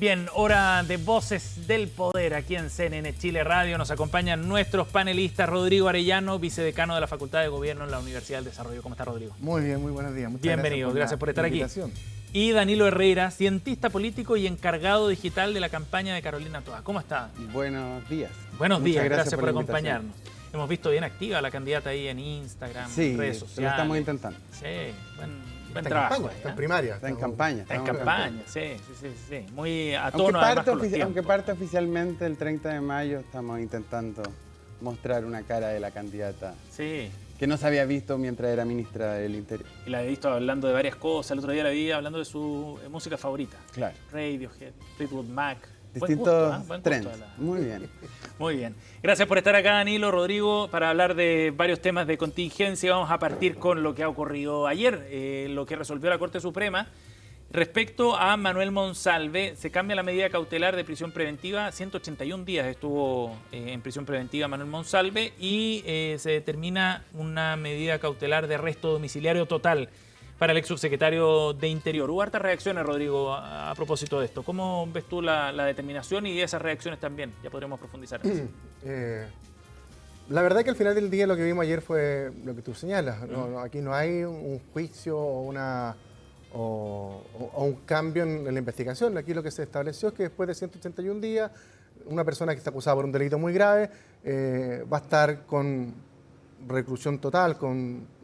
Bien, hora de Voces del Poder aquí en CNN Chile Radio. Nos acompañan nuestros panelistas. Rodrigo Arellano, vicedecano de la Facultad de Gobierno en la Universidad del Desarrollo. ¿Cómo está, Rodrigo? Muy bien, muy buenos días. Muchas Bienvenido, gracias por estar aquí. Invitación. Y Danilo Herrera, cientista político y encargado digital de la campaña de Carolina Toa. ¿Cómo está? Buenos días. Buenos días, gracias por la acompañarnos. Hemos visto bien activa la candidata ahí en Instagram, sí, redes sociales. lo estamos intentando. Sí, buen Está trabajo. en campaña, está en primaria. Está en campaña. Está en campaña, sí. Muy a Aunque tono además con los aunque tiempos. parte oficialmente el 30 de mayo, estamos intentando mostrar una cara de la candidata Sí. que no se había visto mientras era ministra del Interior. Y la he visto hablando de varias cosas. El otro día la vi hablando de su música favorita. Claro. Radiohead, Fleetwood Mac. Distintos Buen trends. gusto, Muy bien. Muy bien. Gracias por estar acá, Danilo, Rodrigo, para hablar de varios temas de contingencia. Vamos a partir con lo que ha ocurrido ayer, lo que resolvió la Corte Suprema. Respecto a Manuel Monsalve, se cambia la medida cautelar de prisión preventiva. 181 días estuvo en prisión preventiva Manuel Monsalve y se determina una medida cautelar de arresto domiciliario total para el ex subsecretario de Interior. Hubo hartas reacciones, Rodrigo, a propósito de esto. ¿Cómo ves tú la determinación y esas reacciones también? Ya podremos profundizar en eso. La verdad que al final del día lo que vimos ayer fue lo que tú señalas. Aquí no hay un juicio o un cambio en la investigación. Aquí lo que se estableció es que después de 181 días, una persona que está acusada por un delito muy grave va a estar con reclusión total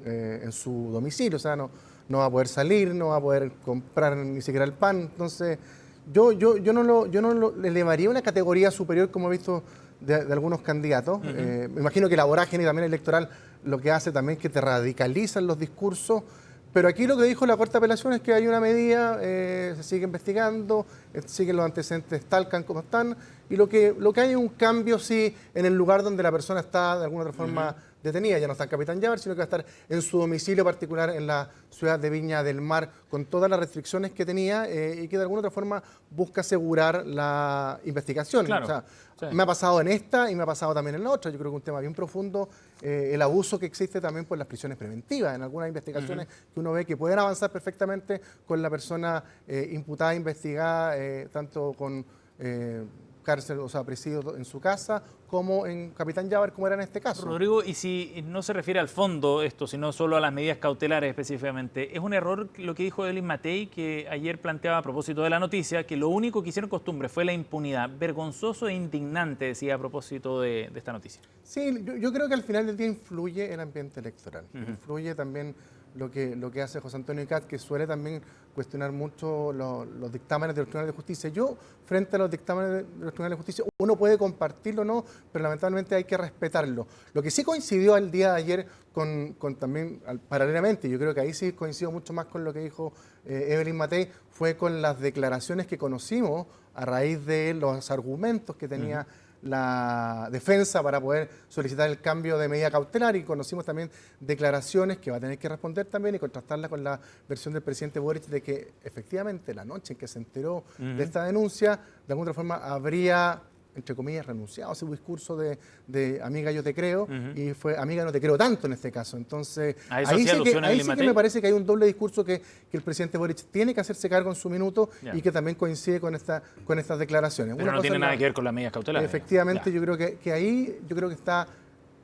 en su domicilio. O sea, no va a poder salir, no va a poder comprar ni siquiera el pan. Entonces, yo no lo elevaría a una categoría superior como he visto de algunos candidatos. Me imagino que la vorágine también electoral lo que hace también es que te radicalizan los discursos. Pero aquí lo que dijo la Corte de Apelación es que hay una medida, se sigue investigando, siguen los antecedentes tal como están, y lo que hay es un cambio, sí, en el lugar donde la persona está de alguna otra forma detenida. Ya no está en Capitán Llávar, sino que va a estar en su domicilio particular en la ciudad de Viña del Mar, con todas las restricciones que tenía y que de alguna otra forma busca asegurar la investigación. Claro, o sea, sí. Me ha pasado en esta y me ha pasado también en la otra. Yo creo que es un tema bien profundo, el abuso que existe también por las prisiones preventivas. En algunas investigaciones que uno ve que pueden avanzar perfectamente con la persona imputada, investigada, tanto con cárcel, o sea, presidio en su casa, como en Capitán Llávar, como era en este caso. Rodrigo, y si no se refiere al fondo esto, sino solo a las medidas cautelares específicamente, ¿es un error lo que dijo Evelyn Matei, que ayer planteaba a propósito de la noticia, que lo único que hicieron costumbre fue la impunidad? Vergonzoso e indignante, decía a propósito de esta noticia. Sí, yo creo que al final del día influye el ambiente electoral. Influye también lo que hace José Antonio Icaz, que suele también cuestionar mucho los dictámenes de los tribunales de justicia. Yo, frente a los dictámenes de los tribunales de justicia, uno puede compartirlo o no, pero lamentablemente hay que respetarlo. Lo que sí coincidió el día de ayer con también, paralelamente, yo creo que ahí sí coincido mucho más con lo que dijo Evelyn Matei, fue con las declaraciones que conocimos a raíz de los argumentos que tenía la defensa para poder solicitar el cambio de medida cautelar, y conocimos también declaraciones que va a tener que responder también y contrastarla con la versión del presidente Boric de que efectivamente la noche en que se enteró de esta denuncia, de alguna forma habría, entre comillas, renunciado a su discurso de amiga yo te creo, y fue amiga no te creo tanto en este caso. Entonces, ahí sí que me parece que hay un doble discurso que el presidente Boric tiene que hacerse cargo en su minuto y que también coincide con estas declaraciones. Pero no tiene nada que ver con las medidas cautelares. Efectivamente, yo creo que ahí está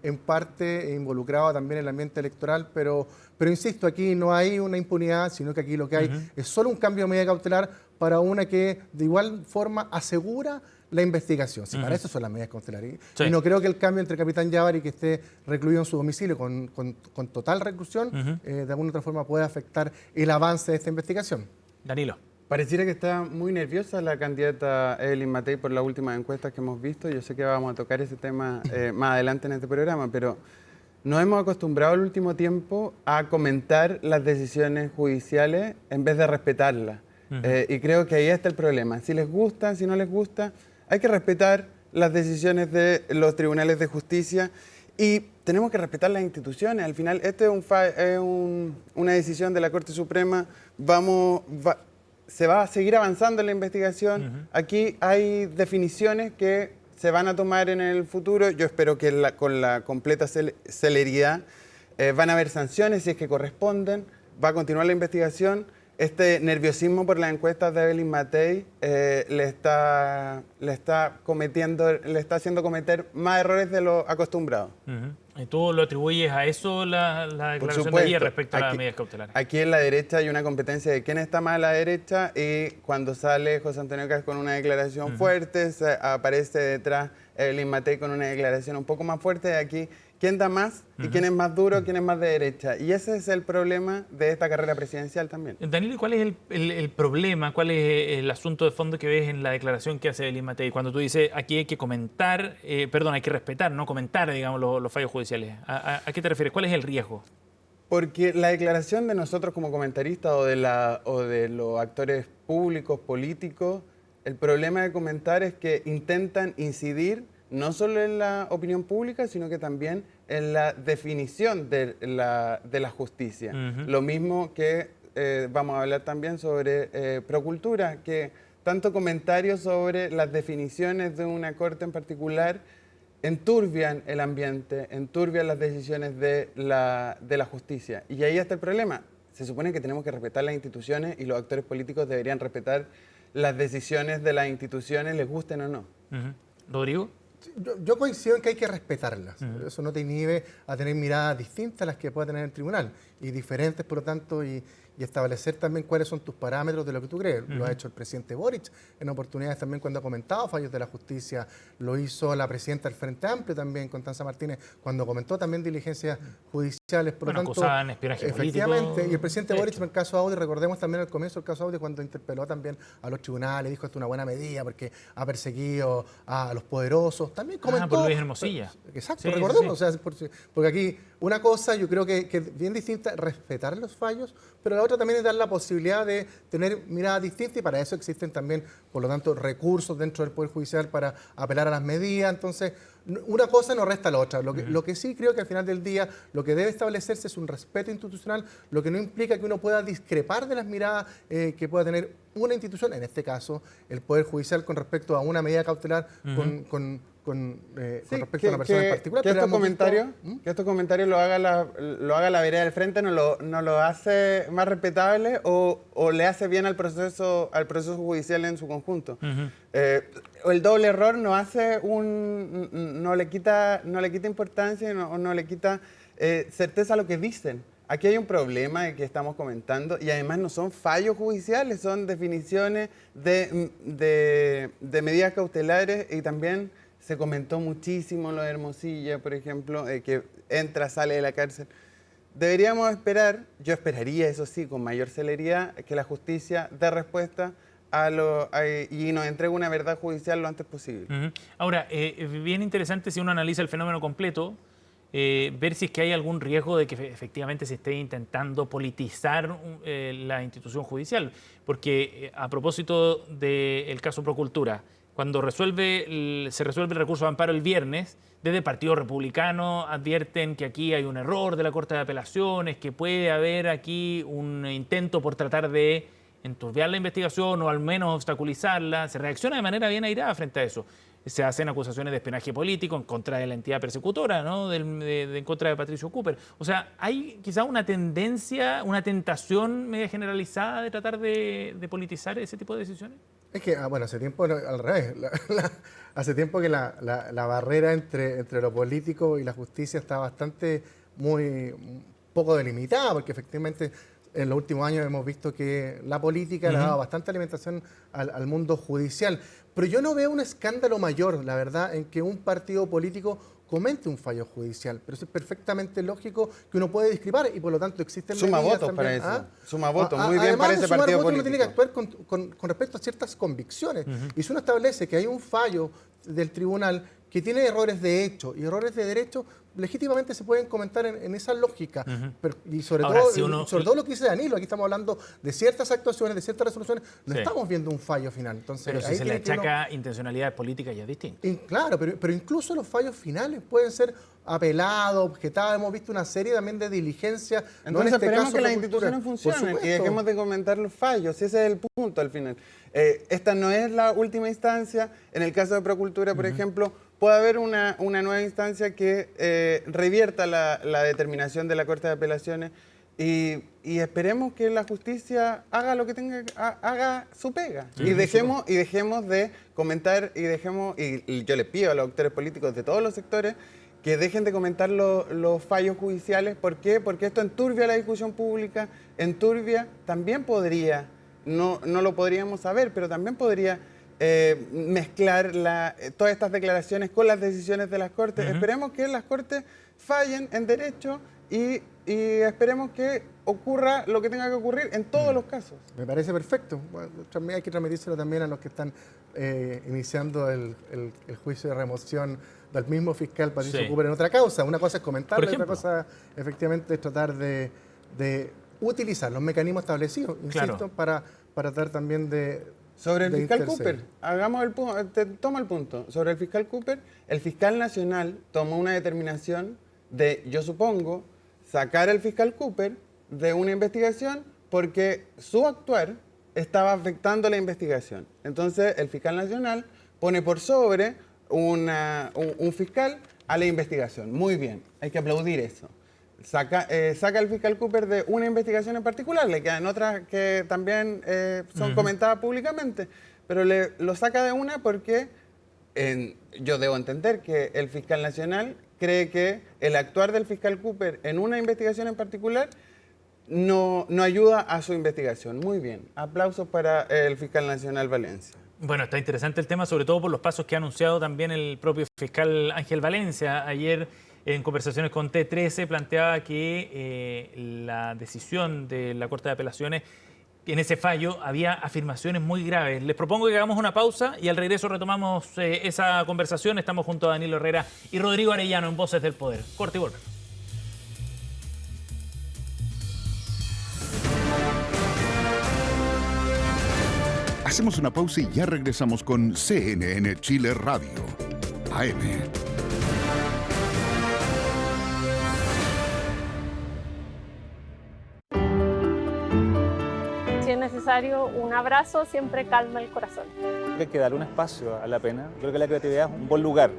en parte involucrado también el ambiente electoral, pero insisto, aquí no hay una impunidad, sino que aquí lo que hay es solo un cambio de medida cautelar para una que de igual forma asegura la investigación. Si para eso son las medidas cautelares. Sí. Y no creo que el cambio entre Capitán Llávar y que esté recluido en su domicilio con total reclusión, de alguna otra forma pueda afectar el avance de esta investigación. Danilo. Pareciera que está muy nerviosa la candidata Evelyn Matei por las últimas encuestas que hemos visto. Yo sé que vamos a tocar ese tema más adelante en este programa, pero nos hemos acostumbrado el último tiempo a comentar las decisiones judiciales en vez de respetarlas. Y creo que ahí está el problema. Si les gusta, si no les gusta, hay que respetar las decisiones de los tribunales de justicia y tenemos que respetar las instituciones. Al final, este es una decisión de la Corte Suprema. Se va a seguir avanzando en la investigación. Aquí hay definiciones que se van a tomar en el futuro. Yo espero que con la completa celeridad van a haber sanciones si es que corresponden. Va a continuar la investigación. este nerviosismo por las encuestas de Evelyn Matei le está haciendo cometer más errores de lo acostumbrado. ¿Y tú lo atribuyes a eso la declaración de ayer respecto a las medidas cautelares? Aquí en la derecha hay una competencia de quién está más a la derecha y cuando sale José Antonio Kast con una declaración fuerte, aparece detrás Evelyn Matei con una declaración un poco más fuerte de aquí. ¿Quién da más y quién es más duro, quién es más de derecha? Y ese es el problema de esta carrera presidencial también. Danilo, ¿cuál es el problema, cuál es el asunto de fondo que ves en la declaración que hace Evelyn Matei? Cuando tú dices, aquí hay que comentar, hay que respetar, no comentar, digamos, los fallos judiciales. ¿A qué te refieres? ¿Cuál es el riesgo? Porque la declaración de nosotros como comentaristas o de los actores públicos, políticos, el problema de comentar es que intentan incidir no solo en la opinión pública, sino que también en la definición de la justicia. Lo mismo que vamos a hablar también sobre Procultura, que tanto comentarios sobre las definiciones de una corte en particular enturbian el ambiente, enturbian las decisiones de la justicia. Y ahí está el problema. Se supone que tenemos que respetar las instituciones y los actores políticos deberían respetar las decisiones de las instituciones, les gusten o no. ¿Rodrigo? Yo coincido en que hay que respetarlas. Eso no te inhibe a tener miradas distintas a las que pueda tener el tribunal y diferentes, por lo tanto, y establecer también cuáles son tus parámetros de lo que tú crees. Lo ha hecho el presidente Boric en oportunidades también cuando ha comentado fallos de la justicia. Lo hizo la presidenta del Frente Amplio también, Constanza Martínez, cuando comentó también diligencias judiciales. Por lo tanto, acusaban espionaje efectivamente, político. y el presidente Boric en el caso Audi, recordemos también al comienzo del caso Audi cuando interpeló también a los tribunales, dijo esto es una buena medida porque ha perseguido a los poderosos. También comentó... por Luis Hermosilla. Exacto, Sí, recordemos. sí. O sea, porque aquí una cosa yo creo que es bien distinta, respetar los fallos, pero la otra también es dar la posibilidad de tener miradas distintas y para eso existen también, por lo tanto, recursos dentro del Poder Judicial para apelar a las medidas. Entonces, una cosa no resta a la otra. Lo que sí creo que al final del día lo que debe establecerse es un respeto institucional, lo que no implica que uno pueda discrepar de las miradas que pueda tener una institución, en este caso el Poder Judicial, con respecto a una medida cautelar con respecto a una persona en particular. Que estos comentarios lo haga la vereda del frente no lo hace más respetable o le hace bien al proceso judicial en su conjunto. El doble error no le quita importancia o no le quita certeza a lo que dicen. Aquí hay un problema de que estamos comentando y además no son fallos judiciales, son definiciones de medidas cautelares y también se comentó muchísimo lo de Hermosilla, por ejemplo, que entra, sale de la cárcel. Deberíamos esperar, yo esperaría, eso sí, con mayor celeridad, que la justicia dé respuesta y nos entregue una verdad judicial lo antes posible. Ahora, bien interesante si uno analiza el fenómeno completo, ver si es que hay algún riesgo de que efectivamente se esté intentando politizar la institución judicial. Porque a propósito del caso Procultura, cuando se resuelve el recurso de amparo el viernes, desde el Partido Republicano advierten que aquí hay un error de la Corte de Apelaciones, que puede haber aquí un intento por tratar de enturbiar la investigación o al menos obstaculizarla. Se reacciona de manera bien airada frente a eso. Se hacen acusaciones de espionaje político en contra de la entidad persecutora, ¿no? En contra de Patricio Cooper. O sea, hay quizá una tendencia, una tentación media generalizada de tratar de politizar ese tipo de decisiones. Es que, bueno, hace tiempo, al revés, hace tiempo que la barrera entre lo político y la justicia está muy poco delimitada, porque efectivamente en los últimos años hemos visto que la política le ha dado bastante alimentación al mundo judicial. Pero yo no veo un escándalo mayor, la verdad, en que un partido político comente un fallo judicial, pero eso es perfectamente lógico que uno puede discrepar y por lo tanto existen suma medidas votos también. para eso. Suma votos, muy bien para ese partido político. Uno tiene que actuar con respecto a ciertas convicciones. Y si uno establece que hay un fallo del tribunal que tiene errores de hecho y errores de derecho, legítimamente se pueden comentar en esa lógica. Y sobre todo lo que dice Danilo, aquí estamos hablando de ciertas actuaciones, de ciertas resoluciones, no estamos viendo un fallo final. Entonces, pero si se le achaca intencionalidad política ya es distinto. Claro, pero incluso los fallos finales pueden ser apelados, objetados. Hemos visto una serie también de diligencias. Entonces esperemos que las instituciones funcionen funcionen y dejemos de comentar los fallos. Ese es el punto al final. Esta no es la última instancia. En el caso de Procultura, por ejemplo, puede haber una nueva instancia que revierta la determinación de la Corte de Apelaciones. y esperemos que la justicia haga lo que haga su pega. Y dejemos de comentar, y yo les pido a los actores políticos de todos los sectores que dejen de comentar los fallos judiciales. ¿Por qué? Porque esto enturbia la discusión pública, enturbia, también podría, no lo podríamos saber, pero también podría mezclar todas estas declaraciones con las decisiones de las Cortes. Esperemos que las Cortes fallen en derecho y esperemos que ocurra lo que tenga que ocurrir en todos los casos. Me parece perfecto. Bueno, también hay que transmitírselo también a los que están iniciando el juicio de remoción del mismo fiscal Patricio Cooper en otra causa. Una cosa es comentarlo, otra cosa efectivamente es tratar de utilizar los mecanismos establecidos, insisto, para tratar también de... Sobre el fiscal Cooper, toma el punto. Sobre el fiscal Cooper, el fiscal nacional tomó una determinación de, yo supongo, sacar al fiscal Cooper de una investigación porque su actuar estaba afectando la investigación. Entonces, el fiscal nacional pone por sobre un fiscal a la investigación. Muy bien, hay que aplaudir eso. Saca al fiscal Cooper de una investigación en particular, le quedan otras que también son comentadas públicamente, pero lo saca de una porque yo debo entender que el fiscal nacional cree que el actuar del fiscal Cooper en una investigación en particular no ayuda a su investigación. Muy bien, aplausos para el fiscal nacional Valencia. Bueno, está interesante el tema, sobre todo por los pasos que ha anunciado también el propio fiscal Ángel Valencia. Ayer, en conversaciones con T13, planteaba que la decisión de la Corte de Apelaciones, en ese fallo, había afirmaciones muy graves. Les propongo que hagamos una pausa y al regreso retomamos esa conversación. Estamos junto a Danilo Herrera y Rodrigo Arellano en Voces del Poder. Corte y volvemos. Hacemos una pausa y ya regresamos con CNN Chile Radio, AM. Si es necesario un abrazo, siempre calma el corazón. Hay que darle un espacio a la pena. Creo que la creatividad es un buen lugar.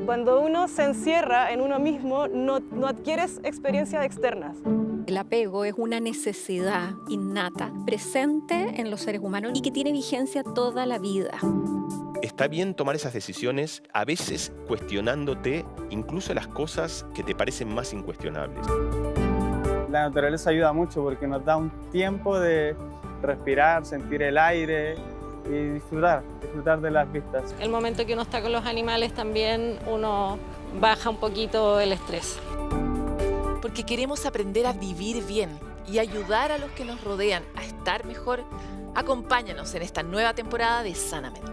Cuando uno se encierra en uno mismo, no adquieres experiencias externas. El apego es una necesidad innata, presente en los seres humanos y que tiene vigencia toda la vida. Está bien tomar esas decisiones, a veces cuestionándote incluso las cosas que te parecen más incuestionables. La naturaleza ayuda mucho porque nos da un tiempo de respirar, sentir el aire y disfrutar de las vistas. El momento que uno está con los animales también uno baja un poquito el estrés. Porque queremos aprender a vivir bien y ayudar a los que nos rodean a estar mejor. Acompáñanos en esta nueva temporada de Sanamente.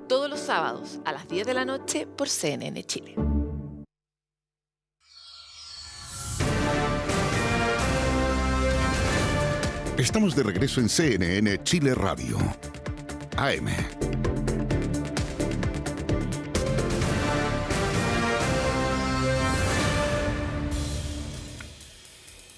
Todos los sábados a las 10 de la noche por CNN Chile. Estamos de regreso en CNN Chile Radio, AM.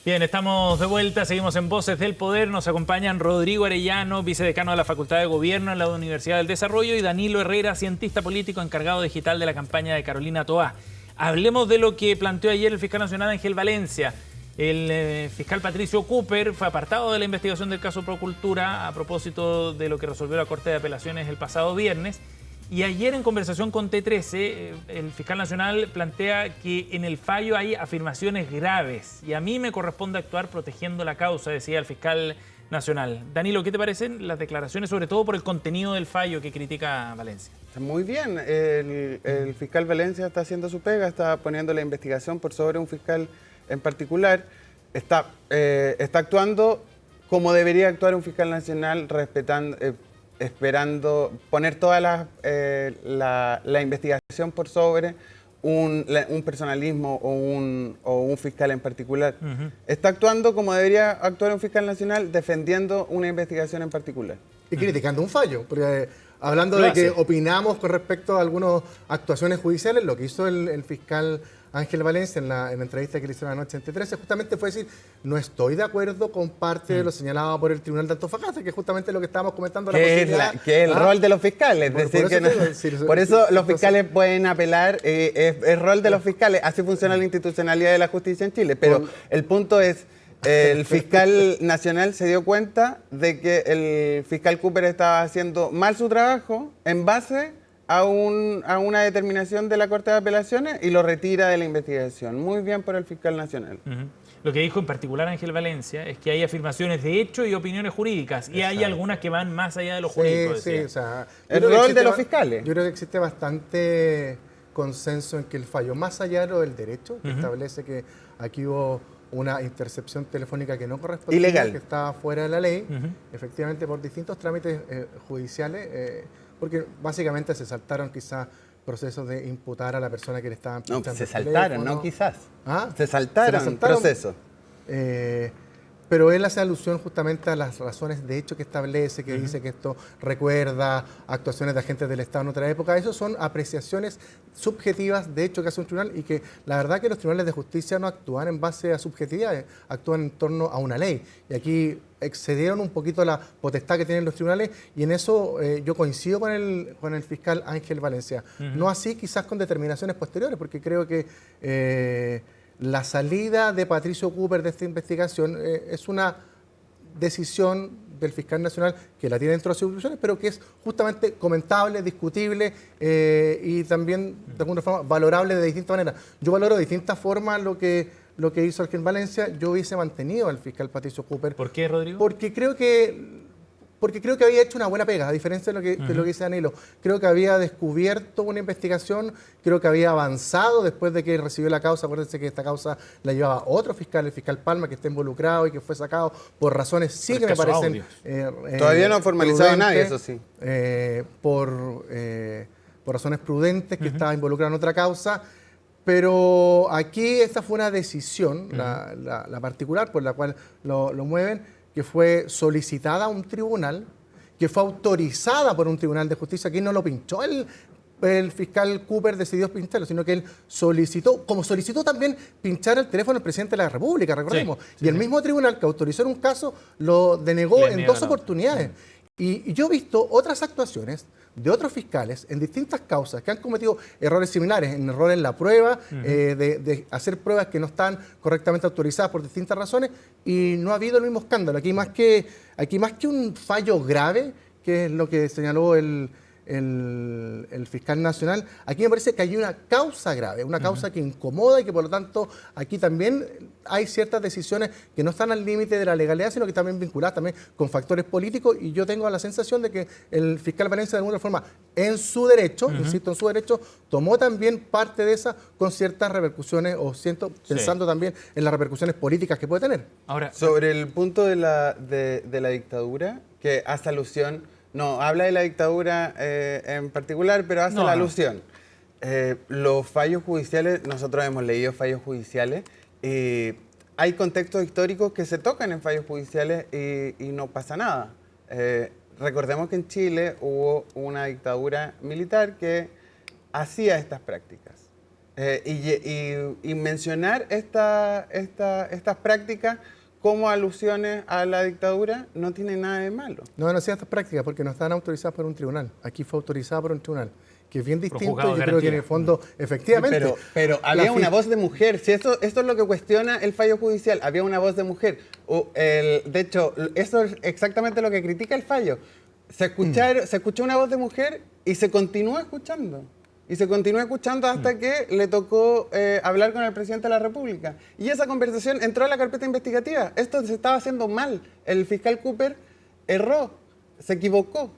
Bien, estamos de vuelta, seguimos en Voces del Poder. Nos acompañan Rodrigo Arellano, vicedecano de la Facultad de Gobierno en la Universidad del Desarrollo, y Danilo Herrera, cientista político encargado digital de la campaña de Carolina Toá. Hablemos de lo que planteó ayer el fiscal nacional Ángel Valencia. El fiscal Patricio Cooper fue apartado de la investigación del caso Procultura a propósito de lo que resolvió la Corte de Apelaciones el pasado viernes. Y ayer, en conversación con T13, el fiscal nacional plantea que en el fallo hay afirmaciones graves y a mí me corresponde actuar protegiendo la causa, decía el fiscal nacional. Danilo, ¿qué te parecen las declaraciones, sobre todo por el contenido del fallo que critica Valencia? Muy bien, el fiscal Valencia está haciendo su pega, está poniendo la investigación por sobre un fiscal en particular, está actuando como debería actuar un fiscal nacional, respetando... esperando poner toda la investigación por sobre un personalismo o un fiscal en particular. Está actuando como debería actuar un fiscal nacional, defendiendo una investigación en particular. Y criticando un fallo, porque hablando de que opinamos con respecto a algunas actuaciones judiciales, lo que hizo el fiscal Ángel Valencia en la entrevista que le hicieron anoche en T13, justamente fue decir, no estoy de acuerdo con parte de lo señalado por el Tribunal de Antofagasta, que es justamente lo que estábamos comentando. Que es el rol de los fiscales. Por eso los fiscales pueden apelar, es rol de los fiscales, así funciona la institucionalidad de la justicia en Chile. Pero el punto es, el fiscal nacional se dio cuenta de que el fiscal Cooper estaba haciendo mal su trabajo en base a una determinación de la Corte de Apelaciones y lo retira de la investigación. Muy bien por el fiscal nacional. Lo que dijo en particular Ángel Valencia es que hay afirmaciones de hecho y opiniones jurídicas, y hay algunas que van más allá de lo jurídico. Sí, o sea, el rol de los fiscales. Yo creo que existe bastante consenso en que el fallo, más allá de lo del derecho, que establece que aquí hubo una intercepción telefónica que no correspondía, ilegal, que estaba fuera de la ley, efectivamente por distintos trámites judiciales, porque básicamente se saltaron quizás procesos de imputar a la persona que le estaban pinchando. No, se saltaron, no quizás. ¿Ah? Se saltaron procesos. Pero él hace alusión justamente a las razones de hecho que establece, que dice que esto recuerda actuaciones de agentes del Estado en otra época. Eso son apreciaciones subjetivas de hecho que hace un tribunal, y que la verdad que los tribunales de justicia no actúan en base a subjetividades, actúan en torno a una ley. Y aquí excedieron un poquito la potestad que tienen los tribunales, y en eso yo coincido con el fiscal Ángel Valencia. No así quizás con determinaciones posteriores, porque creo que la salida de Patricio Cooper de esta investigación es una decisión del fiscal nacional que la tiene dentro de las instituciones, pero que es justamente comentable, discutible y también de alguna forma valorable de distintas maneras. Yo valoro de distintas formas lo que hizo Ángel Valencia. Yo hubiese mantenido al fiscal Patricio Cooper. ¿Por qué, Rodrigo? Porque creo que había hecho una buena pega, a diferencia de lo que dice Danilo. Creo que había descubierto una investigación, creo que había avanzado después de que recibió la causa. Acuérdense que esta causa la llevaba otro fiscal, el fiscal Palma, que está involucrado y que fue sacado por razones que me parecen... Todavía no ha formalizado nadie, eso sí. Por razones prudentes, que estaba involucrado en otra causa. Pero aquí esta fue una decisión, la particular, por la cual lo mueven, que fue solicitada a un tribunal, que fue autorizada por un tribunal de justicia. Aquí no lo pinchó el fiscal Cooper, decidió pincharlo, sino que él solicitó, como solicitó también pinchar el teléfono del presidente de la República, recordemos. Y el mismo tribunal que autorizó en un caso lo denegó en dos oportunidades. Y yo he visto otras actuaciones de otros fiscales en distintas causas que han cometido errores similares, en errores en la prueba, de hacer pruebas que no están correctamente autorizadas por distintas razones, y no ha habido el mismo escándalo. Aquí más que un fallo grave, que es lo que señaló el fiscal nacional, aquí me parece que hay una causa grave, una causa que incomoda, y que por lo tanto aquí también hay ciertas decisiones que no están al límite de la legalidad, sino que también vinculadas también con factores políticos, y yo tengo la sensación de que el fiscal Valencia de alguna forma en su derecho, insisto, en su derecho, tomó también parte de esa con ciertas repercusiones, o pensando también en las repercusiones políticas que puede tener. Ahora, sobre el punto de la dictadura, que hace alusión, no habla de la dictadura en particular, pero hace la alusión. Los fallos judiciales, nosotros hemos leído fallos judiciales, hay contextos históricos que se tocan en fallos judiciales y no pasa nada. Recordemos que en Chile hubo una dictadura militar que hacía estas prácticas. Y mencionar estas prácticas como alusiones a la dictadura no tiene nada de malo. No hacía estas prácticas porque no estaban autorizadas por un tribunal. Aquí fue autorizada por un tribunal, que es bien distinto. Yo creo que en el fondo, efectivamente... Pero había una voz de mujer. Si esto es lo que cuestiona el fallo judicial. Había una voz de mujer. De hecho, eso es exactamente lo que critica el fallo. Se escuchó una voz de mujer y se continuó escuchando. Y se continuó escuchando hasta que le tocó hablar con el presidente de la República. Y esa conversación entró a la carpeta investigativa. Esto se estaba haciendo mal. El fiscal Cooper erró, se equivocó.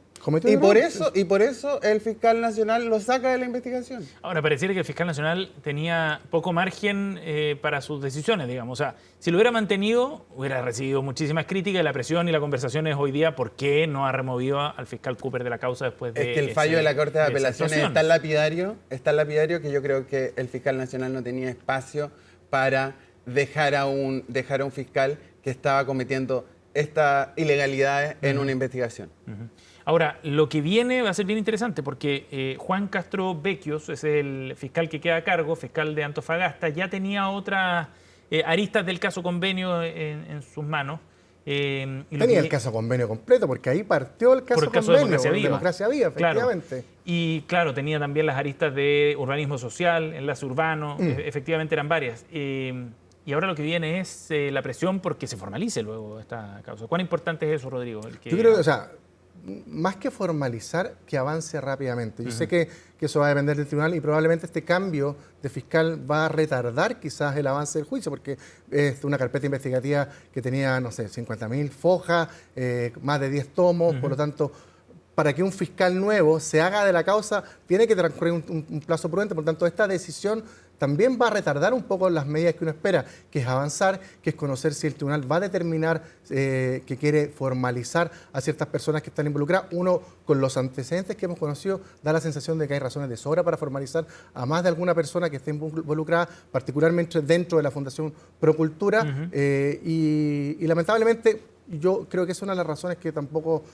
Y por eso el fiscal nacional lo saca de la investigación. Ahora, pareciera que el fiscal nacional tenía poco margen para sus decisiones, digamos. O sea, si lo hubiera mantenido, hubiera recibido muchísimas críticas. La presión y la conversación es hoy día por qué no ha removido al fiscal Cooper de la causa después de... Es que el fallo de la Corte de Apelaciones es tan lapidario que yo creo que el fiscal nacional no tenía espacio para dejar a un fiscal que estaba cometiendo estas ilegalidades en una investigación. Ahora, lo que viene va a ser bien interesante porque Juan Castro Becchios es el fiscal que queda a cargo, fiscal de Antofagasta, ya tenía otras aristas del caso convenio en sus manos. Tenía el caso convenio completo, porque ahí partió el caso convenio, Democracia Viva, efectivamente. Claro. Y claro, tenía también las aristas de urbanismo social, enlace urbano, efectivamente eran varias. Y ahora lo que viene es la presión porque se formalice luego esta causa. ¿Cuán importante es eso, Rodrigo? Yo creo que, o sea, más que formalizar, que avance rápidamente. Yo sé que eso va a depender del tribunal y probablemente este cambio de fiscal va a retardar quizás el avance del juicio, porque es una carpeta investigativa que tenía, no sé, 50.000 fojas, más de 10 tomos, por lo tanto, para que un fiscal nuevo se haga de la causa, tiene que transcurrir un plazo prudente. Por lo tanto, esta decisión también va a retardar un poco las medidas que uno espera, que es avanzar, que es conocer si el tribunal va a determinar que quiere formalizar a ciertas personas que están involucradas. Uno, con los antecedentes que hemos conocido, da la sensación de que hay razones de sobra para formalizar a más de alguna persona que esté involucrada, particularmente dentro de la Fundación Procultura. Y lamentablemente, yo creo que es una de las razones que tampoco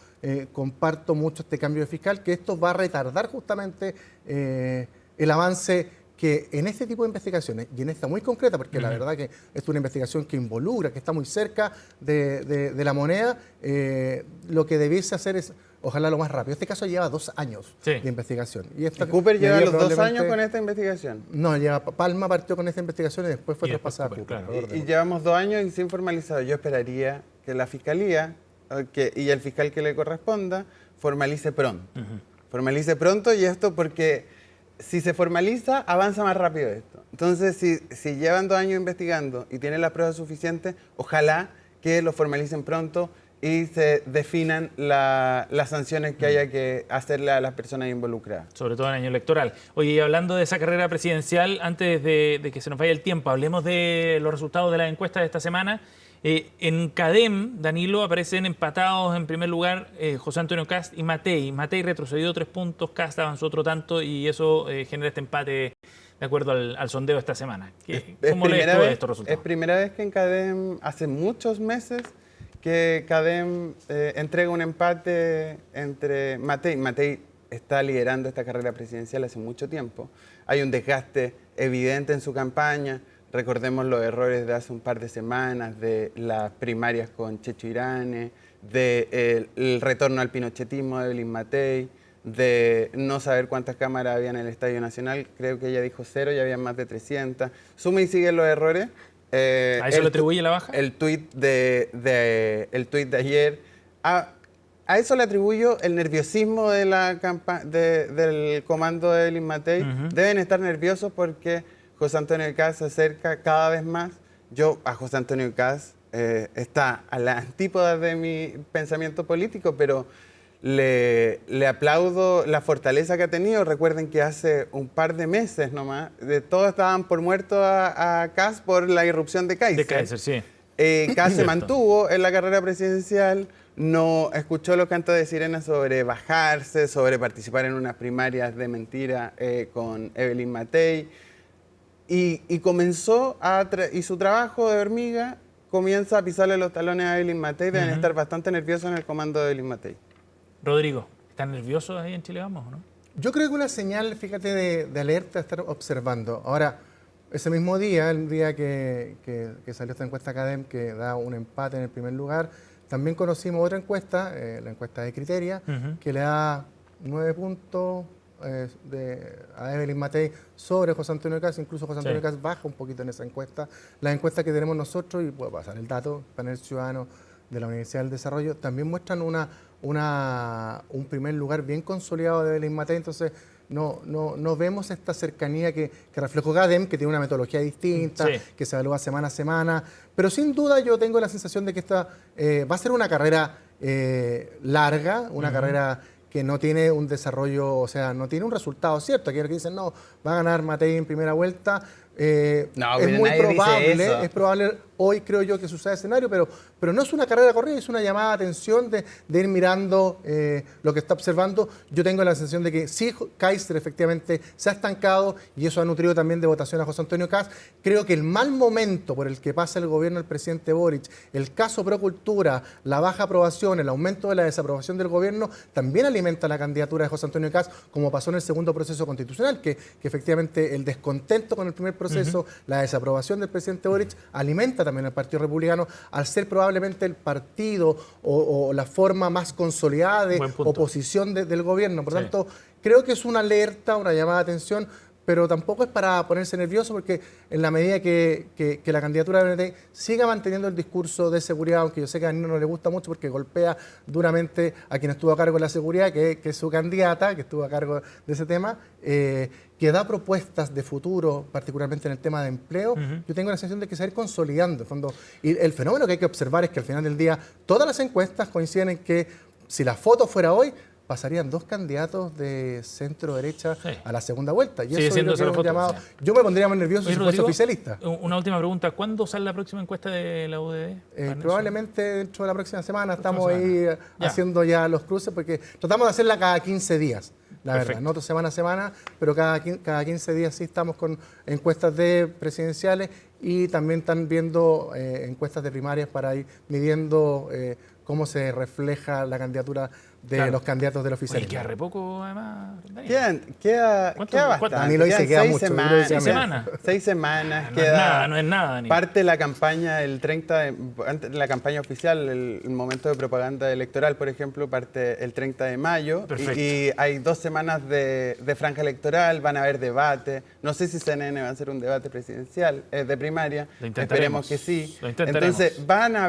comparto mucho este cambio de fiscal, que esto va a retardar justamente el avance que en este tipo de investigaciones, y en esta muy concreta, porque la verdad que es una investigación que involucra, que está muy cerca de la moneda, lo que debiese hacer es, ojalá lo más rápido. Este caso lleva 2 años de investigación. Y ¿Cooper lleva los 2 años con esta investigación? No, Palma partió con esta investigación y después fue traspasada a Cooper. Claro. Y llevamos 2 años y sin formalizar. Yo esperaría que la Fiscalía y el fiscal que le corresponda formalice pronto. Formalice pronto, y esto porque si se formaliza, avanza más rápido esto. Entonces, si llevan 2 años investigando y tienen las pruebas suficientes, ojalá que lo formalicen pronto y se definan las sanciones que haya que hacerle a las personas involucradas. Sobre todo en año electoral. Oye, hablando de esa carrera presidencial, antes de que se nos vaya el tiempo, hablemos de los resultados de las encuestas de esta semana. En CADEM, Danilo, aparecen empatados en primer lugar José Antonio Kast y Matei. Matei retrocedió 3 puntos, Kast avanzó otro tanto y eso genera este empate de acuerdo al sondeo de esta semana. ¿Cómo lees tú estos resultados? Es primera vez que en CADEM, hace muchos meses, que CADEM entrega un empate entre Matei. Matei está liderando esta carrera presidencial hace mucho tiempo. Hay un desgaste evidente en su campaña. Recordemos los errores de hace un par de semanas, de las primarias con Checho Irane, del retorno al pinochetismo de Evelyn Matei, de no saber cuántas cámaras había en el Estadio Nacional. Creo que ella dijo 0 y había más de 300. Suma y sigue los errores. ¿A eso le atribuye la baja? El tuit de ayer. A eso le atribuyo el nerviosismo de del comando de Evelyn Matei. Deben estar nerviosos porque José Antonio Kast se acerca cada vez más. Yo a José Antonio Kast está a la antípoda de mi pensamiento político, pero le aplaudo la fortaleza que ha tenido. Recuerden que hace un par de meses nomás, todos estaban por muertos a Kast por la irrupción de Kaiser. De Kaiser, sí. Kast se mantuvo en la carrera presidencial, no escuchó los cantos de sirena sobre bajarse, sobre participar en unas primarias de mentira con Evelyn Matei. Y comenzó y su trabajo de hormiga comienza a pisarle los talones a Evelyn Matei. Deben estar bastante nerviosos en el comando de Evelyn Matei. Rodrigo, ¿están nerviosos ahí en Chile Vamos o no? Yo creo que una señal, fíjate, de alerta, estar observando. Ahora, ese mismo día, el día que salió esta encuesta CADEM, que da un empate en el primer lugar, también conocimos otra encuesta, la encuesta de Criteria, que le da 9 puntos a Evelyn Matei sobre José Antonio Kast. Incluso José Antonio Kast baja un poquito en esa encuesta. La encuesta que tenemos nosotros, y puedo pasar el dato, Panel Ciudadano de la Universidad del Desarrollo, también muestran un primer lugar bien consolidado de Evelyn Matei. Entonces no vemos esta cercanía que reflejó CADEM, que tiene una metodología distinta, que se evalúa semana a semana. Pero sin duda yo tengo la sensación de que esta va a ser una carrera larga, una carrera que no tiene un desarrollo, o sea, no tiene un resultado cierto. Aquellos que dicen, no, va a ganar Matei en primera vuelta, No, es pero muy nadie dice probable, eso. es probable hoy creo yo que suceda escenario, pero no es una carrera corrida, es una llamada de atención de ir mirando lo que está observando. Yo tengo la sensación de que sí, Kaiser efectivamente se ha estancado y eso ha nutrido también de votación a José Antonio Kast. Creo que el mal momento por el que pasa el gobierno del presidente Boric, el caso Procultura, la baja aprobación, el aumento de la desaprobación del gobierno, también alimenta la candidatura de José Antonio Kast, como pasó en el segundo proceso constitucional, que efectivamente el descontento con el primer proceso, la desaprobación del presidente Boric, alimenta también al Partido Republicano, al ser probablemente el partido o la forma más consolidada de oposición del gobierno. Por tanto, creo que es una alerta, una llamada de atención, pero tampoco es para ponerse nervioso, porque en la medida que la candidatura de BNT siga manteniendo el discurso de seguridad, aunque yo sé que a Danilo no le gusta mucho porque golpea duramente a quien estuvo a cargo de la seguridad, que es su candidata, que estuvo a cargo de ese tema, que da propuestas de futuro, particularmente en el tema de empleo, yo tengo la sensación de que se va a ir consolidando. En fondo. Y el fenómeno que hay que observar es que al final del día todas las encuestas coinciden en que si la foto fuera hoy, pasarían 2 candidatos de centro derecha a la segunda vuelta. Y eso es un llamado. Yo me pondría más nervioso si fuese oficialista. Una última pregunta. ¿Cuándo sale la próxima encuesta de la UDD? Probablemente dentro de la próxima semana. Estamos ahí haciendo ya los cruces, porque tratamos de hacerla cada 15 días, la verdad. No semana a semana, pero cada 15 días sí estamos con encuestas de presidenciales y también están viendo encuestas de primarias para ir midiendo cómo se refleja la candidatura de los candidatos del oficialismo. Queda re poco, además. Queda bastante. Danilo dice que queda mucho. 6 semanas. 6 semanas. No es nada, Danilo. Parte de la campaña, antes de la campaña oficial, el momento de propaganda electoral, por ejemplo, parte el 30 de mayo. Y hay 2 semanas de franja electoral, van a haber debate. No sé si CNN va a hacer un debate presidencial, de primaria. Esperemos que sí. Entonces, va a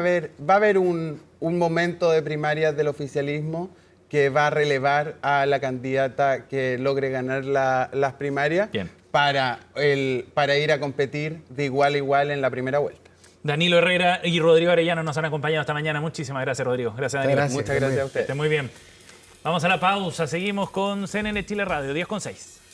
haber un momento de primarias del oficialismo que va a relevar a la candidata que logre ganar las primarias para ir a competir de igual a igual en la primera vuelta. Danilo Herrera y Rodrigo Arellano nos han acompañado esta mañana. Muchísimas gracias, Rodrigo. Gracias, Danilo. Muchas gracias a ustedes. Esté muy bien. Vamos a la pausa. Seguimos con CNN Chile Radio, 10:06.